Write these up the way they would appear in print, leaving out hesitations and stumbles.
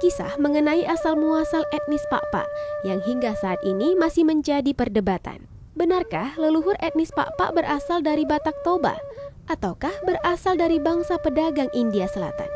kisah mengenai asal-muasal etnis Pakpak yang hingga saat ini masih menjadi perdebatan. Benarkah leluhur etnis Pakpak berasal dari Batak Toba? Ataukah berasal dari bangsa pedagang India Selatan?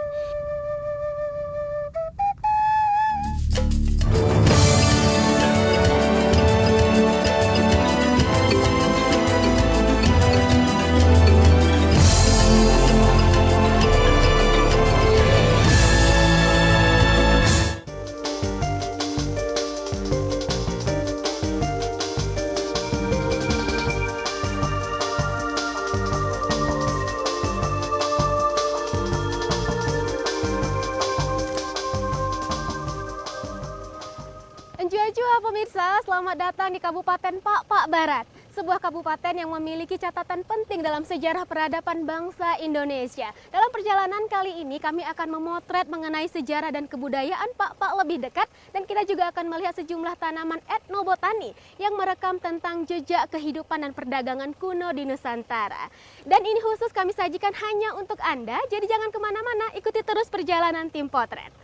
Anjua pemirsa, selamat datang di Kabupaten Pakpak Barat, sebuah kabupaten yang memiliki catatan penting dalam sejarah peradaban bangsa Indonesia. Dalam perjalanan kali ini kami akan memotret mengenai sejarah dan kebudayaan Pakpak lebih dekat, dan kita juga akan melihat sejumlah tanaman etnobotani yang merekam tentang jejak kehidupan dan perdagangan kuno di Nusantara. Dan ini khusus kami sajikan hanya untuk Anda, jadi jangan kemana-mana, ikuti terus perjalanan tim potret.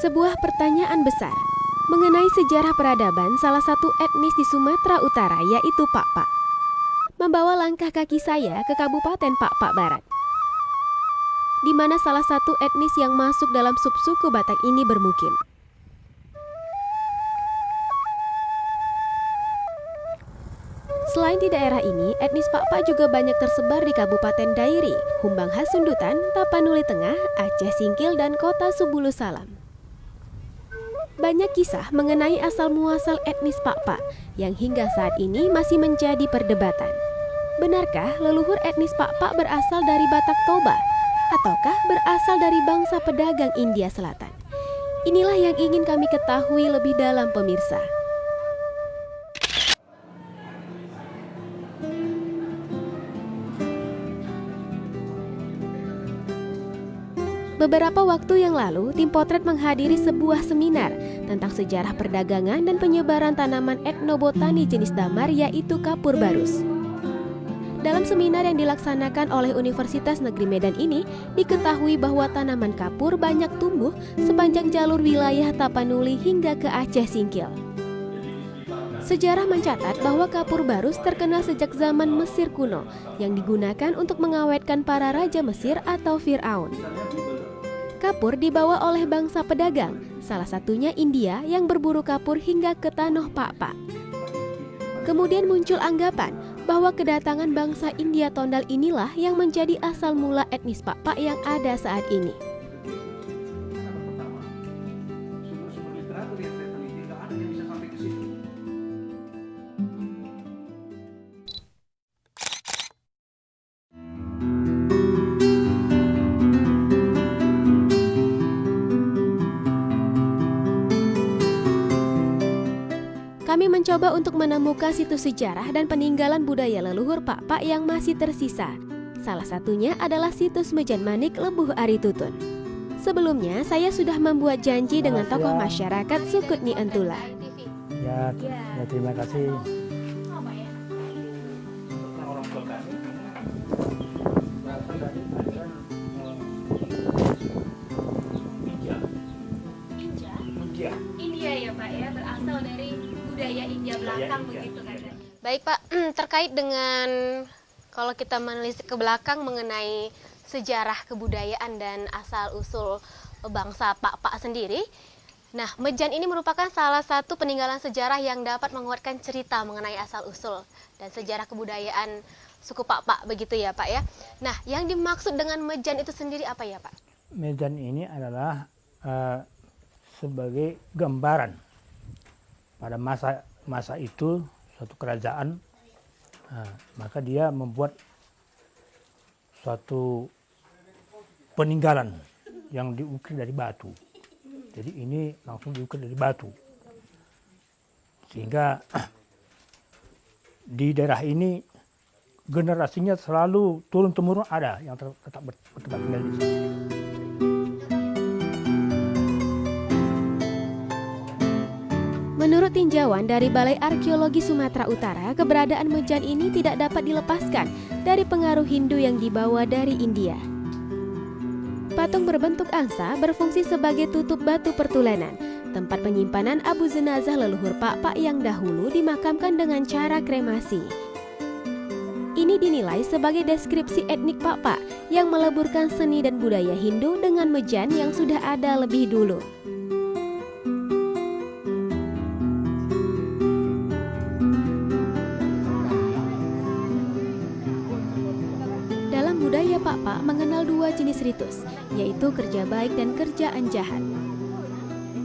Sebuah pertanyaan besar mengenai sejarah peradaban salah satu etnis di Sumatera Utara, yaitu Pakpak, membawa langkah kaki saya ke Kabupaten Pakpak Barat, di mana salah satu etnis yang masuk dalam subsuku Batak ini bermukim. Selain di daerah ini, etnis Pakpak juga banyak tersebar di Kabupaten Dairi, Humbang Hasundutan, Tapanuli Tengah, Aceh Singkil, dan Kota Subulu Salam. Banyak kisah mengenai asal-muasal etnis Pakpak yang hingga saat ini masih menjadi perdebatan. Benarkah leluhur etnis Pakpak berasal dari Batak Toba? Ataukah berasal dari bangsa pedagang India Selatan? Inilah yang ingin kami ketahui lebih dalam, pemirsa. Beberapa waktu yang lalu, tim potret menghadiri sebuah seminar tentang sejarah perdagangan dan penyebaran tanaman etnobotani jenis damar, yaitu kapur barus. Dalam seminar yang dilaksanakan oleh Universitas Negeri Medan ini, diketahui bahwa tanaman kapur banyak tumbuh sepanjang jalur wilayah Tapanuli hingga ke Aceh Singkil. Sejarah mencatat bahwa kapur barus terkenal sejak zaman Mesir kuno yang digunakan untuk mengawetkan para raja Mesir atau Fir'aun. Kapur dibawa oleh bangsa pedagang, salah satunya India yang berburu kapur hingga ke tanah Pakpak. Kemudian muncul anggapan bahwa kedatangan bangsa India Tondal inilah yang menjadi asal mula etnis Pakpak yang ada saat ini. Kami mencoba untuk menemukan situs sejarah dan peninggalan budaya leluhur Pakpak yang masih tersisa. Salah satunya adalah situs Mejan Manik Lebuh Aritutun. Sebelumnya, saya sudah membuat janji dengan tokoh masyarakat Sukutni Entula. Ya, terima kasih. India ya Pak ya, berasal dari budaya India belakang begitu kan. Baik Pak, terkait dengan kalau kita menelisik ke belakang mengenai sejarah kebudayaan dan asal-usul bangsa Pak sendiri. Nah, Mejan ini merupakan salah satu peninggalan sejarah yang dapat menguatkan cerita mengenai asal-usul dan sejarah kebudayaan suku Pak begitu ya Pak ya. Nah, yang dimaksud dengan Mejan itu sendiri apa ya Pak? Mejan ini adalah sebagai gambaran pada masa itu suatu kerajaan, maka dia membuat suatu peninggalan yang diukir dari batu. Jadi ini langsung diukir dari batu, sehingga di daerah ini generasinya selalu turun-temurun ada yang tetap bertempat tinggal di sini. Menurut tinjauan dari Balai Arkeologi Sumatera Utara, keberadaan Mejan ini tidak dapat dilepaskan dari pengaruh Hindu yang dibawa dari India. Patung berbentuk angsa berfungsi sebagai tutup batu pertulanan, tempat penyimpanan abu jenazah leluhur Pak yang dahulu dimakamkan dengan cara kremasi. Ini dinilai sebagai deskripsi etnik Pak yang meleburkan seni dan budaya Hindu dengan Mejan yang sudah ada lebih dulu. Budaya Pak mengenal dua jenis ritus, yaitu kerja baik dan kerjaan jahat.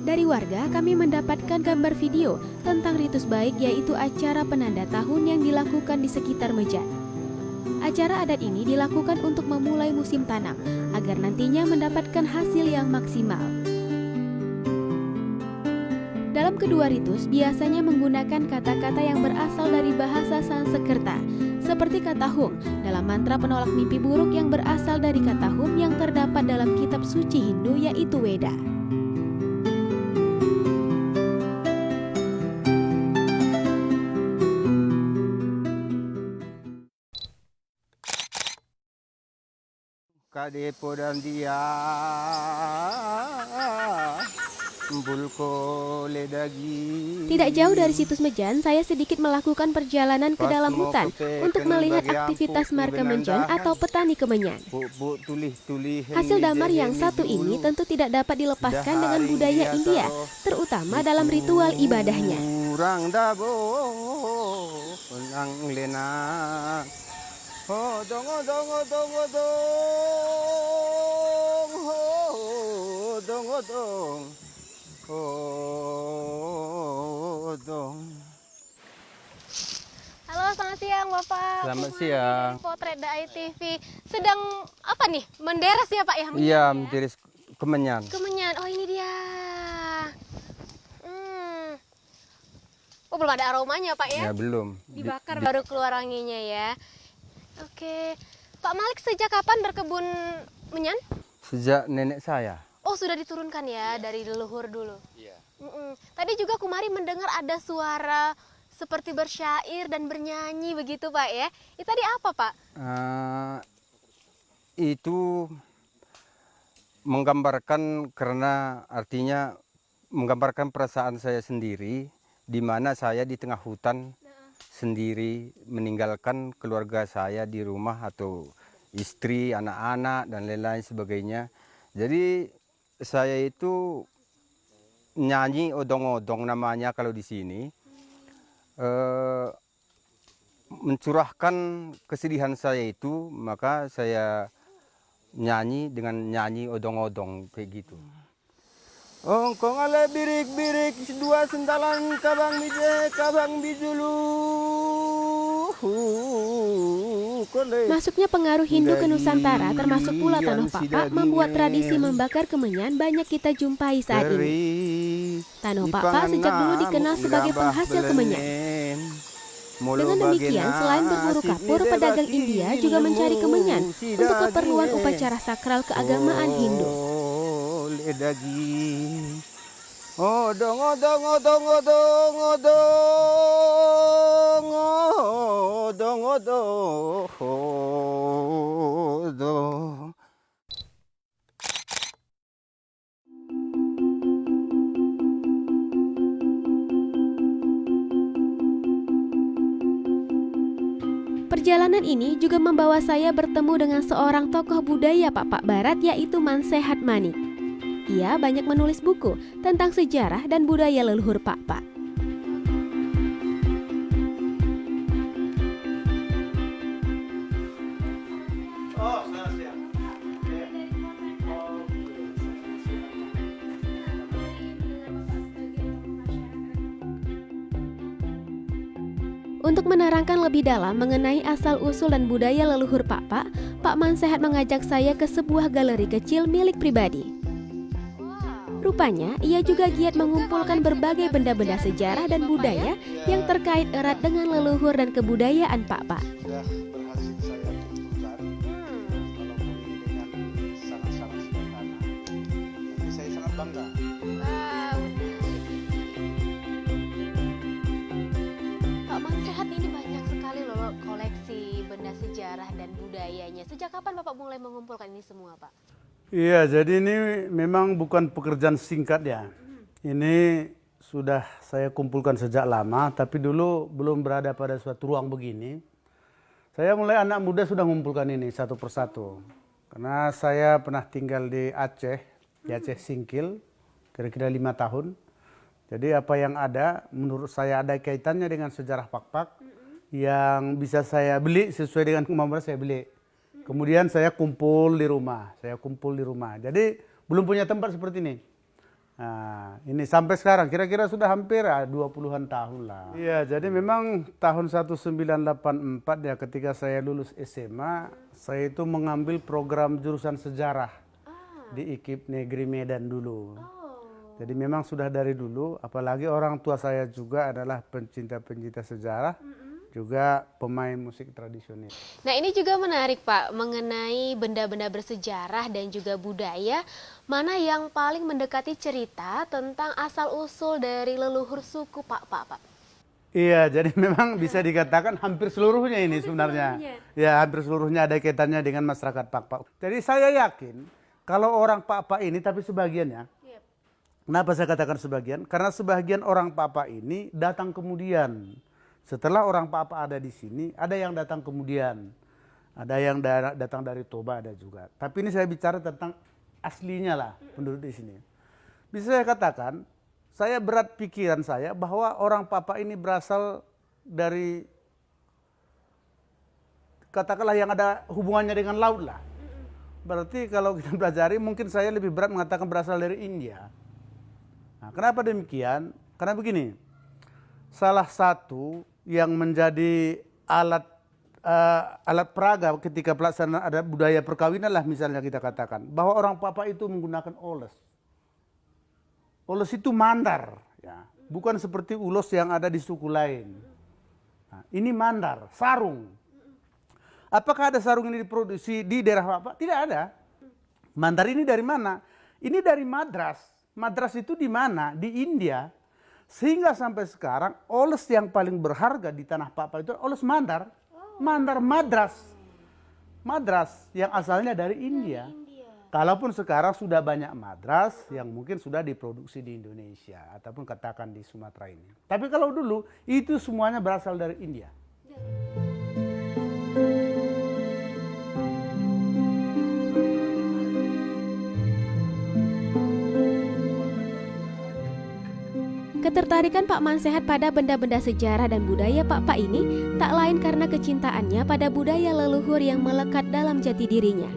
Dari warga kami mendapatkan gambar video tentang ritus baik, yaitu acara penanda tahun yang dilakukan di sekitar Mejan. Acara adat ini dilakukan untuk memulai musim tanam, agar nantinya mendapatkan hasil yang maksimal. Dalam kedua ritus biasanya menggunakan kata-kata yang berasal dari bahasa Sanskerta, seperti kata Hum dalam mantra penolak mimpi buruk yang berasal dari kata Hum yang terdapat dalam kitab suci Hindu yaitu Weda. Kadepo dan dia Tidak jauh dari situs Mejan, saya sedikit melakukan perjalanan ke dalam hutan untuk melihat aktivitas marga Mejan atau petani kemenyan. Hasil damar yang satu ini tentu tidak dapat dilepaskan dengan budaya India, terutama dalam ritual ibadahnya. Halo, selamat siang Bapak. Selamat siang. Potret Dai TV. Sedang apa nih? Menderes ya Pak ya? Iya, menderes kemenyan. Kemenyan. Oh, ini dia. Oh, belum ada aromanya Pak ya? Ya, belum. Dibakar baru keluar wanginya ya. Oke. Pak Malik sejak kapan berkebun menyan? Sejak nenek saya. Oh, sudah diturunkan ya dari leluhur dulu. Iya. Tadi juga Kumari mendengar ada suara seperti bersyair dan bernyanyi begitu Pak ya. Itu tadi apa Pak? Itu menggambarkan, karena artinya menggambarkan perasaan saya sendiri, di mana saya di tengah hutan sendiri, meninggalkan keluarga saya di rumah atau istri, anak-anak dan lain-lain sebagainya. Jadi saya itu nyanyi odong-odong namanya kalau di sini, mencurahkan kesedihan saya itu, maka saya nyanyi dengan nyanyi odong-odong kayak gitu. Ongkong ale birik-birik dua sentalan kabang bije kabang bijulu. Masuknya pengaruh Hindu ke Nusantara, termasuk pula Tanah Papa, membuat tradisi membakar kemenyan banyak kita jumpai saat ini. Tanah Papa sejak dulu dikenal sebagai penghasil kemenyan. Dengan demikian, selain berburu kapur, pedagang India juga mencari kemenyan untuk keperluan upacara sakral keagamaan Hindu. dagi. Odong odong odong odong odong odong odong odong. Perjalanan ini juga membawa saya bertemu dengan seorang tokoh budaya Pak Barat, yaitu Mansehat Manik. Ia banyak menulis buku tentang sejarah dan budaya leluhur Pak. Untuk menerangkan lebih dalam mengenai asal-usul dan budaya leluhur Pak Mansehat mengajak saya ke sebuah galeri kecil milik pribadi. Rupanya, ia juga giat mengumpulkan berbagai benda-benda sejarah dan budaya yang terkait erat dengan leluhur dan kebudayaan Pak. Sudah berhasil saya kumpulkan, walaupun dengan sangat-sangat sederhana, tapi saya sangat bangga. Pak Mansehat ini banyak sekali loh koleksi benda sejarah dan budayanya. Sejak kapan Bapak mulai mengumpulkan ini semua, Pak? Iya, jadi ini memang bukan pekerjaan singkat ya. Ini sudah saya kumpulkan sejak lama, tapi dulu belum berada pada suatu ruang begini. Saya mulai anak muda sudah mengumpulkan ini satu persatu. Karena saya pernah tinggal di Aceh Singkil, kira-kira 5 tahun. Jadi apa yang ada, menurut saya ada kaitannya dengan sejarah Pak yang bisa saya beli sesuai dengan kemampuan saya beli. Kemudian saya kumpul di rumah, Jadi belum punya tempat seperti ini. Nah, ini sampai sekarang kira-kira sudah hampir 20-an tahun lah. Iya, jadi memang tahun 1984 ya ketika saya lulus SMA, saya itu mengambil program jurusan sejarah di IKIP Negeri Medan dulu. Jadi memang sudah dari dulu, apalagi orang tua saya juga adalah pencinta-pencinta sejarah. Juga pemain musik tradisional. Nah, ini juga menarik Pak, mengenai benda-benda bersejarah dan juga budaya, mana yang paling mendekati cerita tentang asal-usul dari leluhur suku Pak? Iya, jadi memang bisa dikatakan hampir seluruhnya ini sebenarnya. Ya, hampir seluruhnya ada kaitannya dengan masyarakat Pak. Jadi saya yakin kalau orang Pak ini, tapi sebagiannya. Kenapa saya katakan sebagian? Karena sebagian orang Pak ini datang kemudian. Setelah orang Pak ada di sini, ada yang datang kemudian. Ada yang datang dari Toba, ada juga. Tapi ini saya bicara tentang aslinya lah penduduk di sini. Bisa saya katakan, saya berat pikiran saya bahwa orang Pak ini berasal dari, katakanlah yang ada hubungannya dengan laut lah. Berarti kalau kita pelajari, mungkin saya lebih berat mengatakan berasal dari India. Nah, kenapa demikian? Karena begini, salah satu yang menjadi alat peraga ketika pelaksanaan ada budaya perkawinan lah misalnya kita katakan bahwa orang Papa itu menggunakan oles. Oles itu mandar, ya, bukan seperti ulos yang ada di suku lain. Nah, ini mandar, sarung. Apakah ada sarung ini diproduksi di daerah Papa? Tidak ada. Mandar ini dari mana? Ini dari Madras. Madras itu di mana? Di India. Sehingga sampai sekarang oles yang paling berharga di tanah Papa itu oles mandar. Mandar Madras. Madras yang asalnya dari India. Kalaupun sekarang sudah banyak madras yang mungkin sudah diproduksi di Indonesia ataupun katakan di Sumatera ini. Tapi kalau dulu itu semuanya berasal dari India. Ketertarikan Pak Mansehat pada benda-benda sejarah dan budaya Pak ini tak lain karena kecintaannya pada budaya leluhur yang melekat dalam jati dirinya.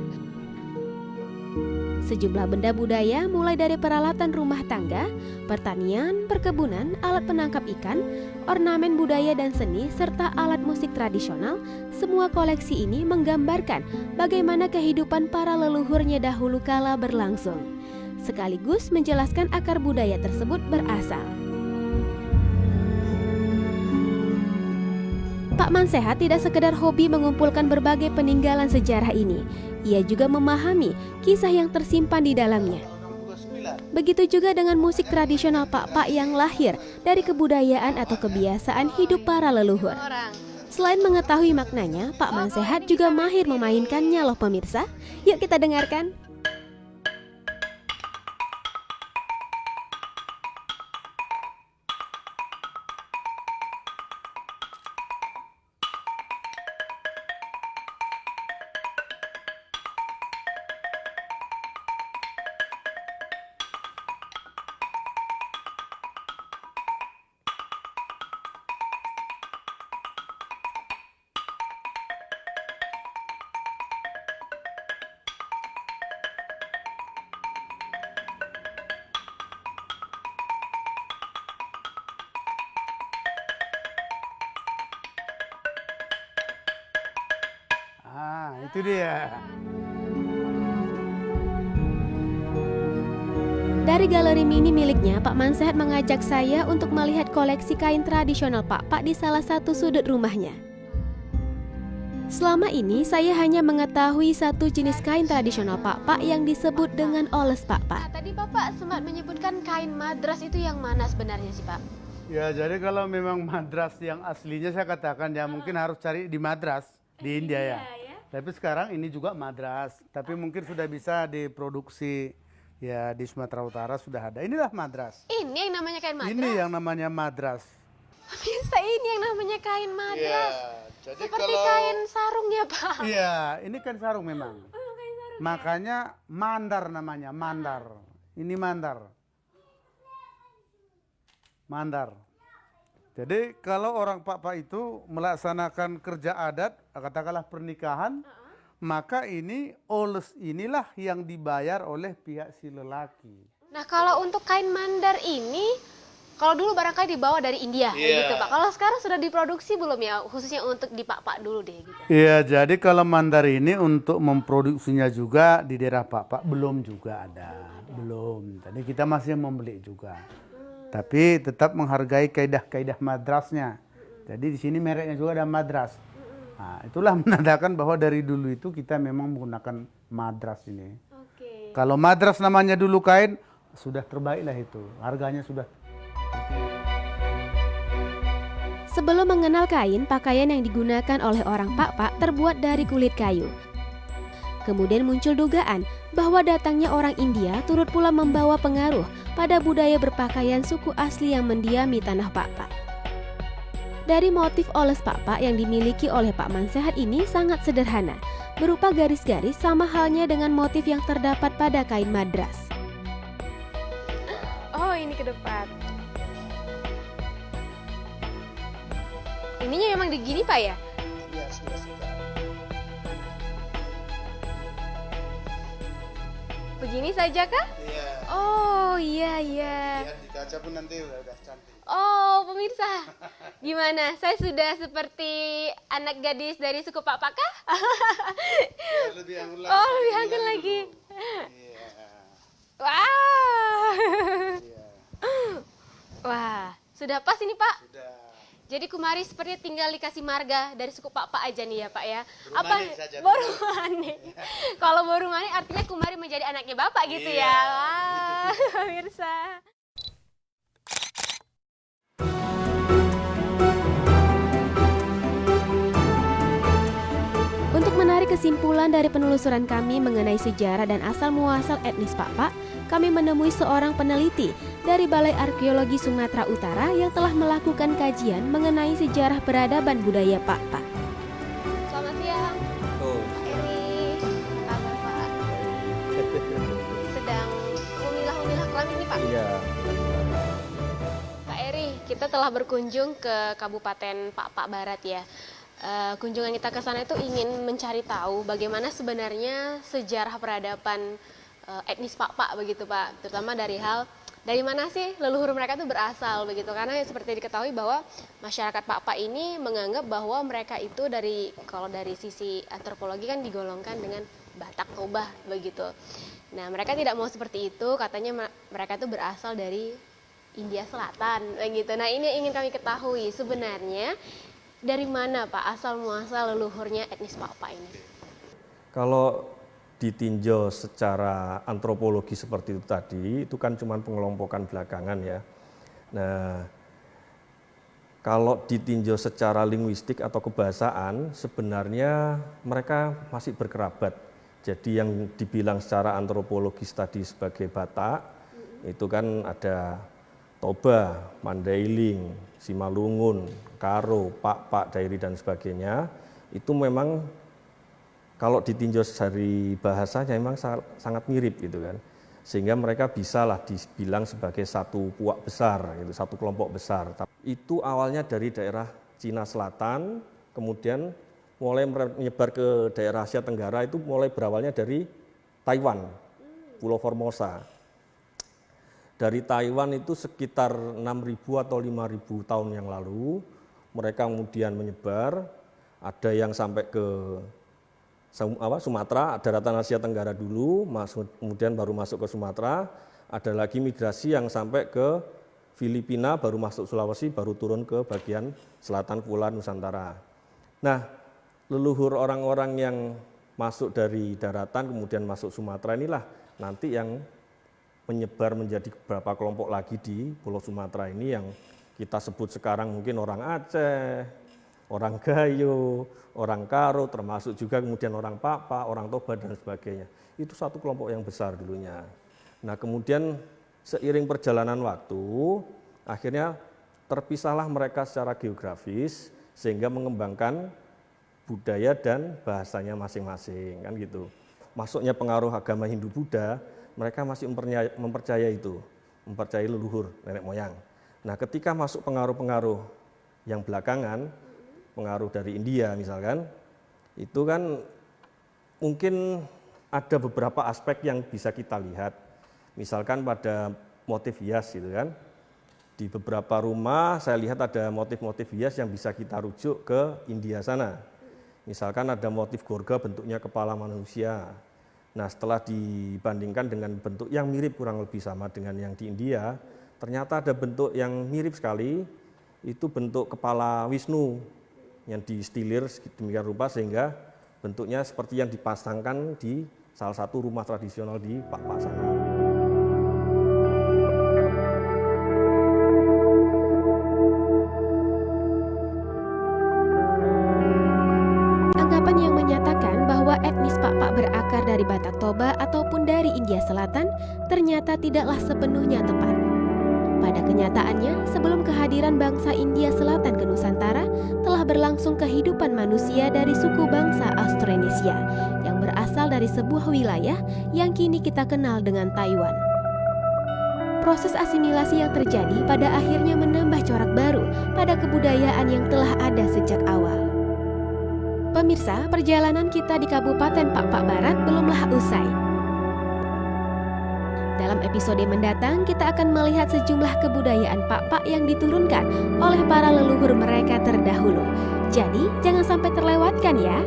Sejumlah benda budaya mulai dari peralatan rumah tangga, pertanian, perkebunan, alat penangkap ikan, ornamen budaya dan seni, serta alat musik tradisional, semua koleksi ini menggambarkan bagaimana kehidupan para leluhurnya dahulu kala berlangsung, sekaligus menjelaskan akar budaya tersebut berasal. Pak Mansehat tidak sekedar hobi mengumpulkan berbagai peninggalan sejarah ini. Ia juga memahami kisah yang tersimpan di dalamnya. Begitu juga dengan musik tradisional Pak yang lahir dari kebudayaan atau kebiasaan hidup para leluhur. Selain mengetahui maknanya, Pak Mansehat juga mahir memainkannya loh pemirsa. Yuk kita dengarkan. Itu dia. Dari galeri mini miliknya, Pak Mansehat mengajak saya untuk melihat koleksi kain tradisional Pak di salah satu sudut rumahnya. Selama ini saya hanya mengetahui satu jenis kain tradisional Pak yang disebut dengan oles Pak. Tadi Bapak sempat menyebutkan kain madras, itu yang mana sebenarnya sih Pak? Ya, jadi kalau memang madras yang aslinya saya katakan ya mungkin harus cari di Madras di India ya. Tapi sekarang ini juga madras, tapi mungkin sudah bisa diproduksi ya di Sumatera Utara sudah ada. Inilah madras. Ini yang namanya kain madras? Ini yang namanya madras. Bisa ini yang namanya kain madras? Ya, jadi seperti kain sarung ya Pak? Iya, ini kan sarung memang. Makanya mandar namanya, mandar. Ini mandar. Mandar. Jadi kalau orang Pak itu melaksanakan kerja adat, katakanlah pernikahan, maka ini oles inilah yang dibayar oleh pihak si lelaki. Nah kalau untuk kain mandar ini, kalau dulu barangkali dibawa dari India, gitu Pak. Kalau sekarang sudah diproduksi belum ya, khususnya untuk di Pak dulu deh gitu. Iya, jadi kalau mandar ini untuk memproduksinya juga di daerah Pak belum juga ada, belum. Jadi kita masih membeli juga. Tapi tetap menghargai kaidah-kaidah madrasnya. Jadi di sini mereknya juga ada madras. Nah, itulah menandakan bahwa dari dulu itu kita memang menggunakan madras ini. Kalau madras namanya dulu kain, sudah terbaik lah itu. Harganya sudah. Sebelum mengenal kain, pakaian yang digunakan oleh orang Pak terbuat dari kulit kayu. Kemudian muncul dugaan bahwa datangnya orang India turut pula membawa pengaruh pada budaya berpakaian suku asli yang mendiami tanah Pak. Dari motif oles Pak yang dimiliki oleh Pak Mansehat ini sangat sederhana, berupa garis-garis sama halnya dengan motif yang terdapat pada kain madras. Oh, ini ke depan. Ininya memang begini Pak ya? Iya, sudah. Begini saja kah? Iya. Oh iya. Lihat di kaca pun nanti udah cantik. Oh pemirsa, gimana? Saya sudah seperti anak gadis dari suku Pak kah? Ya, lebih anggun lagi. Oh lebih anggun lagi. Iya. Wah. Iya. Wah, sudah pas ini Pak. Sudah. Jadi Kumari seperti tinggal dikasih marga dari suku Pak aja nih ya Pak ya. Borumani saja. Borumani. Kalau Borumani artinya Kumari menjadi anaknya Bapak gitu ya. Wah, pemirsa. Untuk menarik kesimpulan dari penelusuran kami mengenai sejarah dan asal-muasal etnis Pak, kami menemui seorang peneliti dari Balai Arkeologi Sumatera Utara yang telah melakukan kajian mengenai sejarah peradaban budaya Pak. Selamat siang, Pak Eri. Apa Pak? Sedang memilah-milah kelam ini Pak? Iya. Pak Eri, kita telah berkunjung ke Kabupaten Pak Barat ya. Kunjungan kita ke sana itu ingin mencari tahu bagaimana sebenarnya sejarah peradaban etnis Pak begitu Pak, terutama dari mana sih leluhur mereka itu berasal begitu, karena seperti diketahui bahwa masyarakat Pak ini menganggap bahwa mereka itu kalau dari sisi antropologi kan digolongkan dengan Batak Toba begitu. Nah mereka tidak mau seperti itu, katanya mereka itu berasal dari India Selatan begitu. Nah ini yang ingin kami ketahui sebenarnya dari mana Pak asal muasal leluhurnya etnis Pak ini? Kalau ditinjau secara antropologi seperti itu tadi, itu kan cuma pengelompokan belakangan ya. Nah, kalau ditinjau secara linguistik atau kebahasaan, sebenarnya mereka masih berkerabat. Jadi yang dibilang secara antropologis tadi sebagai Batak, itu kan ada Toba, Mandailing, Simalungun, Karo, Pak, Dairi dan sebagainya. Itu memang kalau ditinjau dari bahasanya memang sangat mirip gitu kan. Sehingga mereka bisalah dibilang sebagai satu puak besar, gitu, satu kelompok besar. Itu awalnya dari daerah Cina Selatan, kemudian mulai menyebar ke daerah Asia Tenggara, itu mulai berawalnya dari Taiwan, Pulau Formosa. Dari Taiwan itu sekitar 6.000 atau 5.000 tahun yang lalu, mereka kemudian menyebar, ada yang sampai ke Sumatera, daratan Asia Tenggara dulu, kemudian baru masuk ke Sumatera, ada lagi migrasi yang sampai ke Filipina, baru masuk Sulawesi, baru turun ke bagian selatan Kepulauan Nusantara. Nah, leluhur orang-orang yang masuk dari daratan kemudian masuk Sumatera inilah nanti yang menyebar menjadi beberapa kelompok lagi di Pulau Sumatera ini yang kita sebut sekarang mungkin orang Aceh, orang Gayo, orang Karo, termasuk juga kemudian orang Papa, orang Toba dan sebagainya. Itu satu kelompok yang besar dulunya. Nah, kemudian seiring perjalanan waktu, akhirnya terpisahlah mereka secara geografis sehingga mengembangkan budaya dan bahasanya masing-masing, kan gitu. Masuknya pengaruh agama Hindu-Buddha, mereka masih mempercayai itu, mempercayai leluhur nenek moyang. Nah, ketika masuk pengaruh-pengaruh yang belakangan, pengaruh dari India misalkan, itu kan mungkin ada beberapa aspek yang bisa kita lihat. Misalkan pada motif hias gitu kan. Di beberapa rumah saya lihat ada motif-motif hias yang bisa kita rujuk ke India sana. Misalkan ada motif gorga bentuknya kepala manusia. Nah, setelah dibandingkan dengan bentuk yang mirip kurang lebih sama dengan yang di India, ternyata ada bentuk yang mirip sekali, itu bentuk kepala Wisnu yang distilir sedemikian rupa sehingga bentuknya seperti yang dipasangkan di salah satu rumah tradisional di Pak sana. Anggapan yang menyatakan bahwa etnis Pak berakar dari Batak Toba ataupun dari India Selatan ternyata tidaklah sepenuhnya tepat. Pada kenyataannya, sebelum kehadiran bangsa India Selatan ke Nusantara, telah berlangsung kehidupan manusia dari suku bangsa Austronesia yang berasal dari sebuah wilayah yang kini kita kenal dengan Taiwan. Proses asimilasi yang terjadi pada akhirnya menambah corak baru pada kebudayaan yang telah ada sejak awal. Pemirsa, perjalanan kita di Kabupaten Pak Barat belumlah usai. Dalam episode mendatang, kita akan melihat sejumlah kebudayaan Pak yang diturunkan oleh para leluhur mereka terdahulu. Jadi, jangan sampai terlewatkan ya.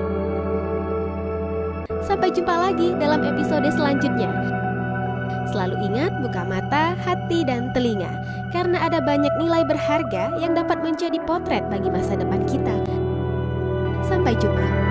Sampai jumpa lagi dalam episode selanjutnya. Selalu ingat, buka mata, hati, dan telinga, karena ada banyak nilai berharga yang dapat menjadi potret bagi masa depan kita. Sampai jumpa.